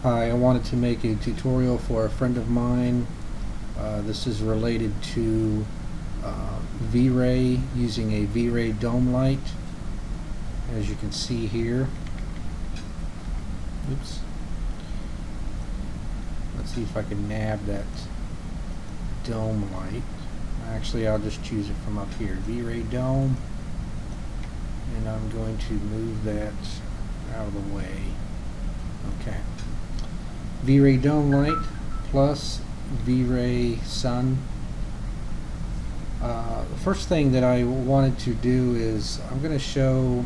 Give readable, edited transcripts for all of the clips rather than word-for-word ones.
Hi, I wanted to make a tutorial for a friend of mine. This is related to VRay, using a VRay Dome Light, as you can see here. Oops. Let's see if I can nab that dome light. Actually, I'll just choose it from up here. VRay Dome. And I'm going to move that out of the way. Okay. VRay Dome Light plus VRay Sun. The first thing that I wanted to do is I'm going to show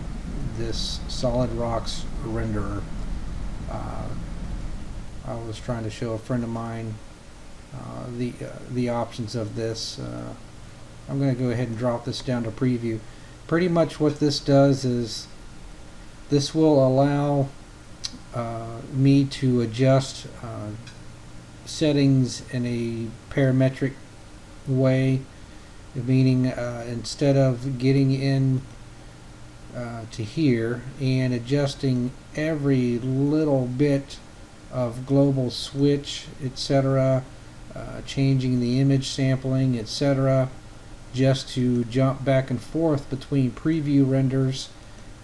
this solid rocks renderer. I was trying to show a friend of mine the options of this. I'm going to go ahead and drop this down to preview. Pretty much what this does is this will allow me to adjust settings in a parametric way, meaning instead of getting in to here and adjusting every little bit of global switch, etc., changing the image sampling, etc., just to jump back and forth between preview renders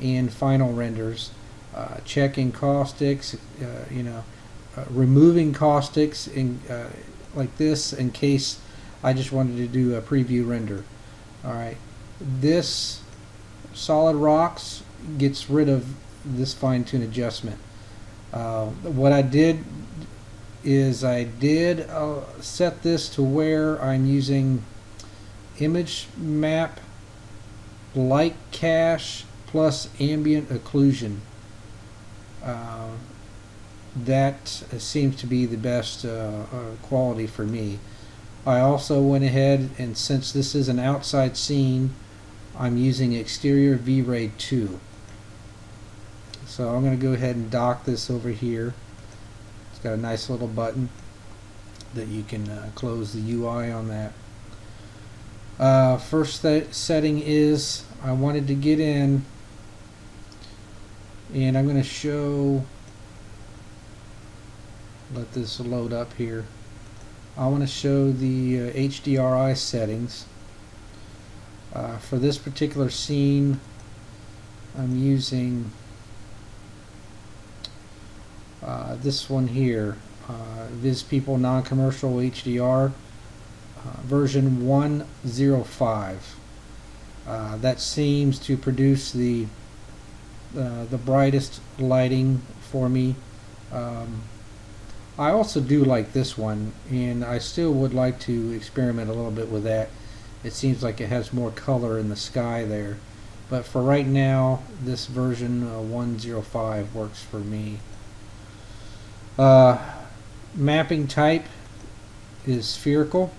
and final renders, checking caustics, removing caustics in, like this, in case I just wanted to do a preview render. Alright, this solid rocks gets rid of this fine-tune adjustment. What I did is I did set this to where I'm using image map, light cache, plus ambient occlusion. That seems to be the best quality for me. I also went ahead, and since this is an outside scene, I'm using exterior VRay 2. So I'm going to go ahead and dock this over here. It's got a nice little button that you can close the UI on that. First setting is I wanted to get in, and I'm going to show, let this load up here. I want to show the HDRI settings. For this particular scene, I'm using this one here, Viz People Non-Commercial HDR version 105. That seems to produce the brightest lighting for me. I also do like this one, and I still would like to experiment a little bit with that. It seems like it has more color in the sky there, but for right now this version 105 works for me. Mapping type is spherical.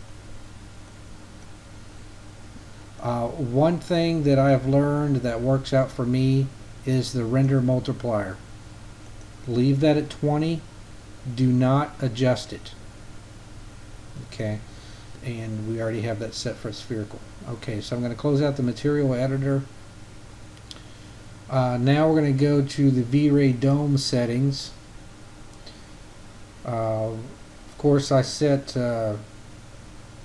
One thing that I have learned that works out for me is the render multiplier. Leave that at 20. Do not adjust it. Okay, and we already have that set for spherical. Okay, so I'm going to close out the material editor. Now we're going to go to the VRay Dome settings. Of course, I set the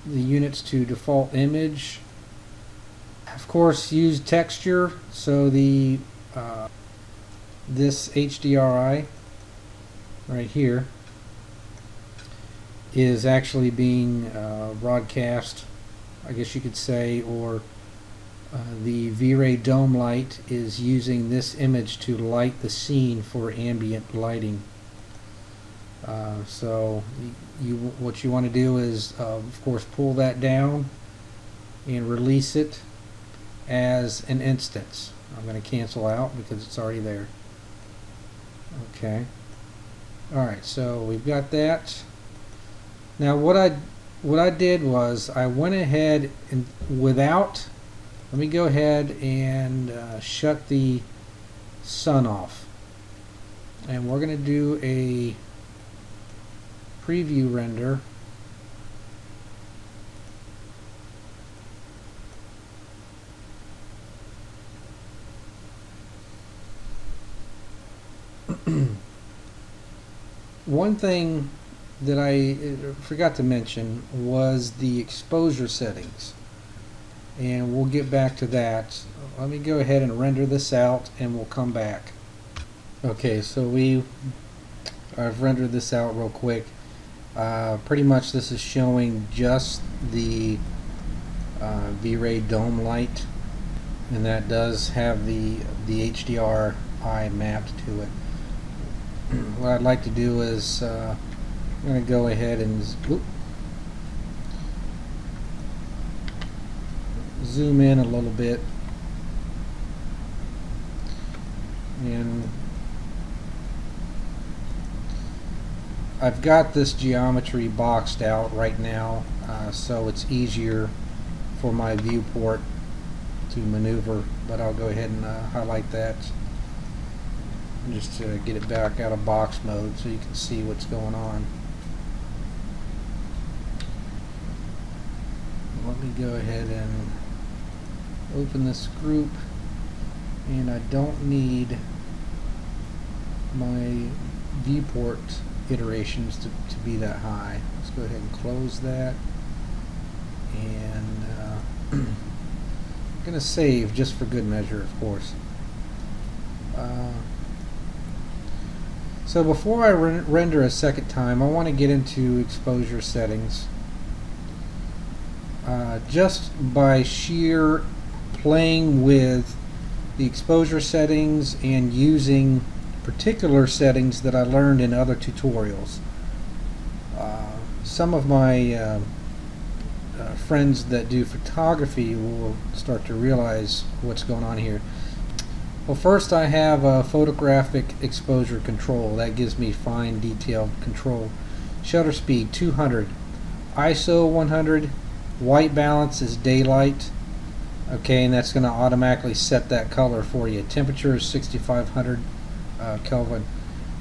units to default image. Of course, use texture, so the this HDRI right here is actually being broadcast, I guess you could say, or the VRay Dome Light is using this image to light the scene for ambient lighting. So what you want to do is of course pull that down and release it as an instance. I'm going to cancel out because it's already there. Okay. Alright, so we've got that. Now what I did was I went ahead and let me go ahead and shut the sun off, and we're going to do a preview render. one thing that I forgot to mention was the exposure settings, and we'll get back to that. Let me go ahead and render this out and we'll come back. Okay, so I've rendered this out real quick. Pretty much this is showing just the VRay Dome Light, and that does have the HDRI mapped to it. What I'd like to do is I'm going to go ahead and zoom in a little bit, and I've got this geometry boxed out right now, so it's easier for my viewport to maneuver, but I'll go ahead and highlight that just to get it back out of box mode so you can see what's going on. Let me go ahead and open this group, and I don't need my viewport iterations to be that high. Let's go ahead and close that, and I'm going to save just for good measure, of course. So before I render a second time, I want to get into exposure settings. Just by sheer playing with the exposure settings and using particular settings that I learned in other tutorials. Some of my friends that do photography will start to realize what's going on here. Well, first I have a photographic exposure control. That gives me fine detailed control. Shutter speed 200, ISO 100, white balance is daylight. Okay, and that's going to automatically set that color for you. Temperature is 6500 Kelvin.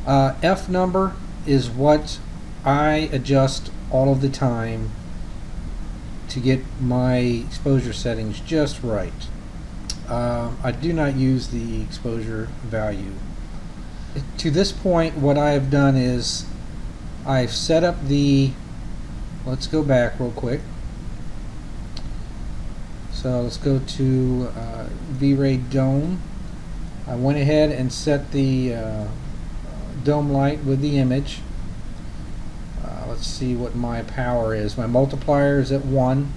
F number is what I adjust all of the time to get my exposure settings just right. I do not use the exposure value. To this point, what I have done is I've set up the, let's go back real quick. So let's go to VRay Dome. I went ahead and set the dome light with the image. Let's see what my power is. My multiplier is at 1.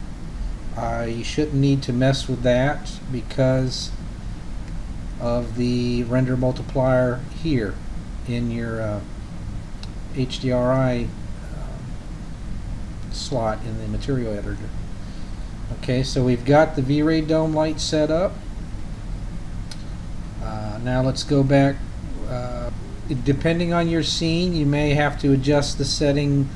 You shouldn't need to mess with that because of the render multiplier here in your HDRI slot in the material editor. Okay, so we've got the VRay Dome Light set up. Now let's go back. Depending on your scene, you may have to adjust the setting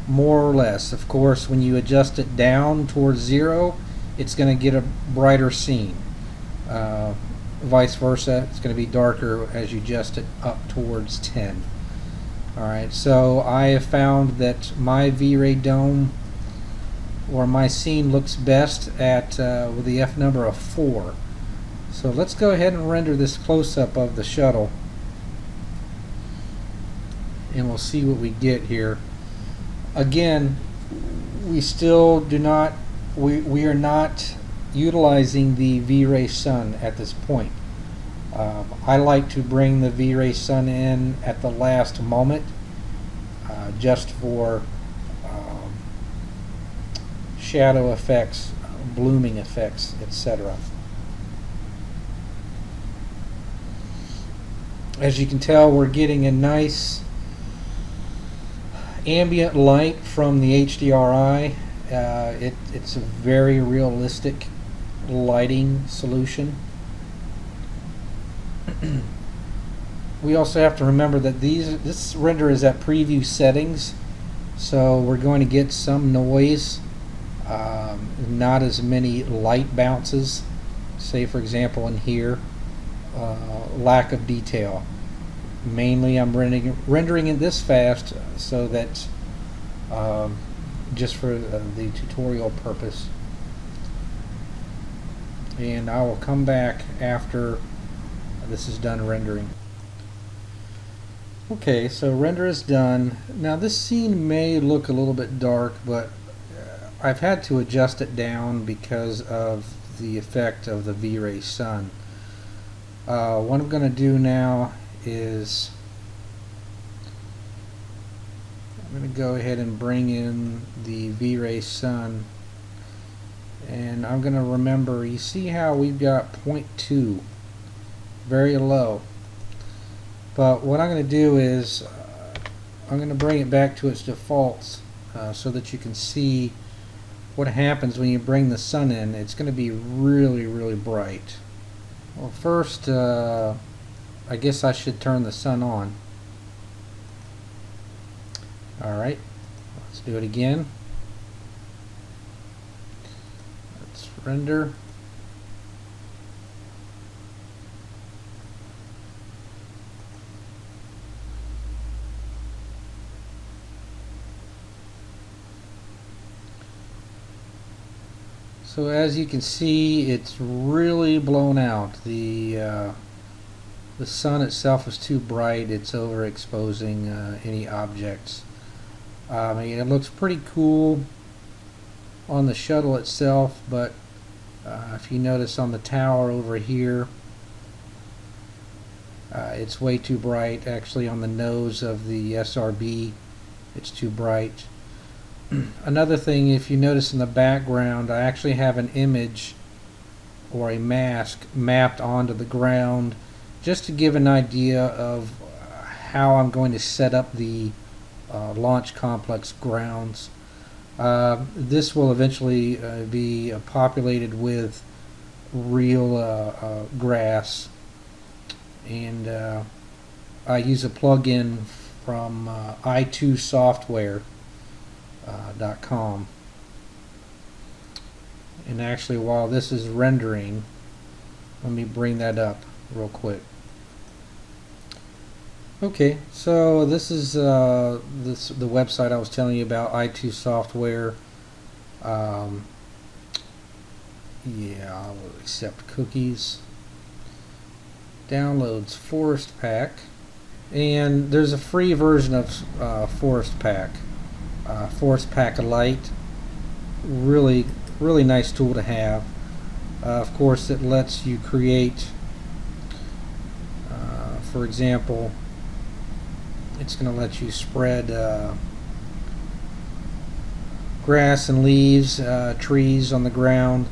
more or less. Of course, when you adjust it down towards 0, it's going to get a brighter scene. Vice versa, it's going to be darker as you adjust it up towards 10. Alright, so I have found that my VRay Dome or my scene looks best at with the F number of 4. So let's go ahead and render this close-up of the shuttle, and we'll see what we get here. Again, we still do not, we are not utilizing the VRay Sun at this point. I like to bring the VRay Sun in at the last moment, just for shadow effects, blooming effects, etc. As you can tell, we're getting a nice ambient light from the HDRI. It's a very realistic lighting solution. We also have to remember that this render is at preview settings, so we're going to get some noise, not as many light bounces. Say for example in here, lack of detail. Mainly I'm rendering it this fast so that just for the tutorial purpose, and I will come back after this is done rendering. Okay, so render is done. Now this scene may look a little bit dark, but I've had to adjust it down because of the effect of the VRay Sun. What I'm going to do now is I'm going to go ahead and bring in the VRay Sun, and I'm going to remember, you see how we've got 0.2 very low, but what I'm going to do is I'm going to bring it back to its defaults so that you can see what happens when you bring the sun in. It's going to be really bright. Well, first I guess I should turn the sun on. Alright, let's do it again. Let's render. So as you can see, it's really blown out. The sun itself is too bright. It's overexposing any objects. I mean, it looks pretty cool on the shuttle itself, but if you notice on the tower over here, it's way too bright. Actually, on the nose of the SRB, it's too bright. Another thing, if you notice in the background, I actually have an image or a mask mapped onto the ground just to give an idea of how I'm going to set up the launch complex grounds. This will eventually be populated with real grass, and I use a plugin from i2software.com. And actually, while this is rendering, let me bring that up real quick. Okay, so this is the website I was telling you about, i2 Software. Yeah, I'll accept cookies. Downloads Forest Pack, and there's a free version of Forest Pack. Forest Pack Light, really nice tool to have. Of course, it lets you create, for example, it's going to let you spread grass and leaves, trees on the ground.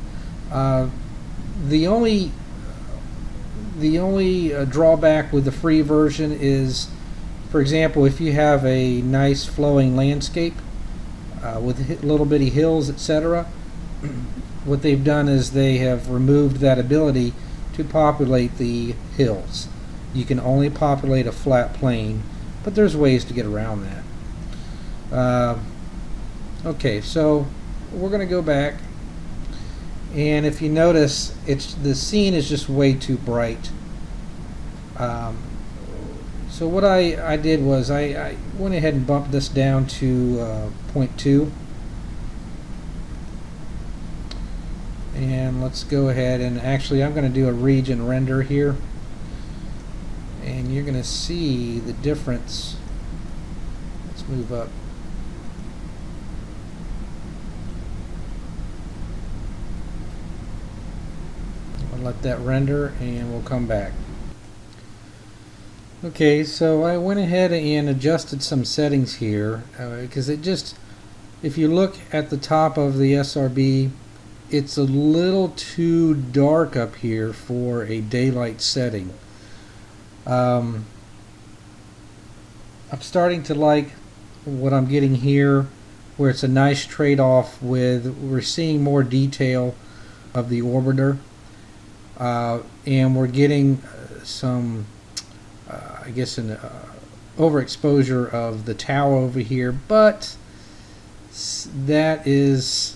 The only drawback with the free version is, for example, if you have a nice flowing landscape with little bitty hills, etc., what they've done is they have removed that ability to populate the hills. You can only populate a flat plain, but there's ways to get around that. Okay, so we're going to go back, and if you notice, the scene is just way too bright. So what I did was I went ahead and bumped this down to 0.2, and let's go ahead and actually I'm going to do a region render here, and you're going to see the difference. Let's move up. I'll let that render and we'll come back. Okay, so I went ahead and adjusted some settings here because it just, if you look at the top of the SRB, it's a little too dark up here for a daylight setting. I'm starting to like what I'm getting here, where it's a nice trade-off with, we're seeing more detail of the orbiter, and we're getting some I guess an overexposure of the tower over here, but that is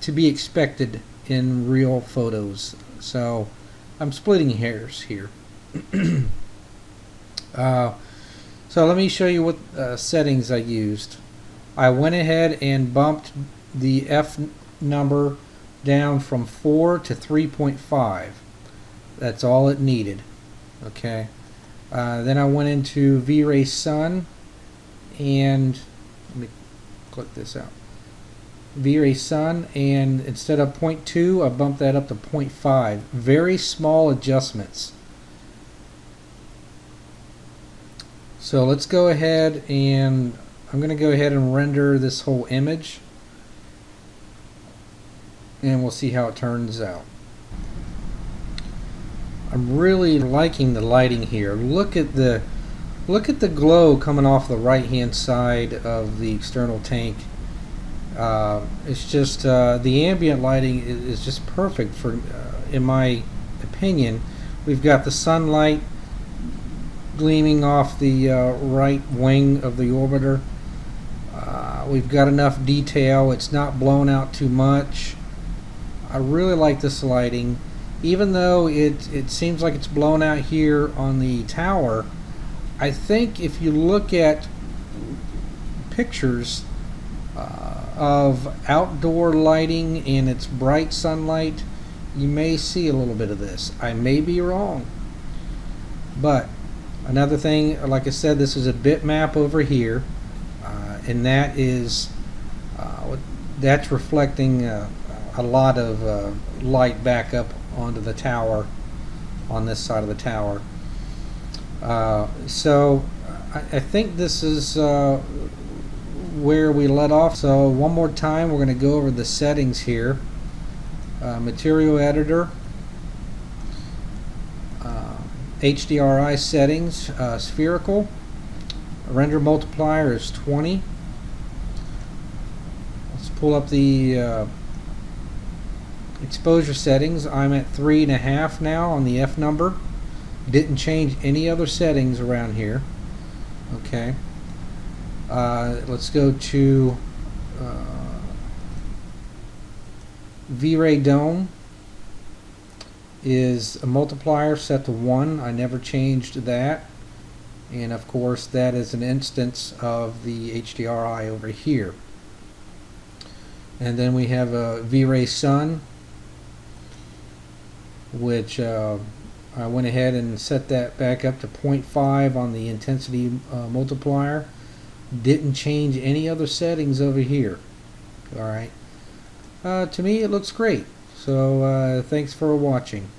to be expected in real photos. So I'm splitting hairs here. So let me show you what settings I used. I went ahead and bumped the F number down from 4 to 3.5. That's all it needed. Okay. Then I went into VRay Sun, and let me click this out. VRay Sun, and instead of 0.2, I bumped that up to 0.5. Very small adjustments. So let's go ahead, and I'm going to go ahead and render this whole image, and we'll see how it turns out. I'm really liking the lighting here. Look at the glow coming off the right hand side of the external tank. It's just the ambient lighting is just perfect for, in my opinion. We've got the sunlight gleaming off the right wing of the orbiter. We've got enough detail. It's not blown out too much. I really like this lighting. Even though it seems like it's blown out here on the tower, I think if you look at pictures of outdoor lighting and its bright sunlight, you may see a little bit of this. I may be wrong. But another thing, like I said, this is a bitmap over here, and that is that's reflecting a lot of light back up onto the tower on this side of the tower. So I think this is where we let off. So one more time, we're going to go over the settings here. Material editor, HDRI settings, spherical, render multiplier is 20. Let's pull up the exposure settings. I'm at 3.5 now on the F number. Didn't change any other settings around here. Okay. Let's go to VRay Dome is a multiplier set to 1. I never changed that. And of course that is an instance of the HDRI over here. And then we have a VRay Sun, which I went ahead and set that back up to 0.5 on the intensity multiplier. Didn't change any other settings over here. Alright. To me it looks great. So thanks for watching.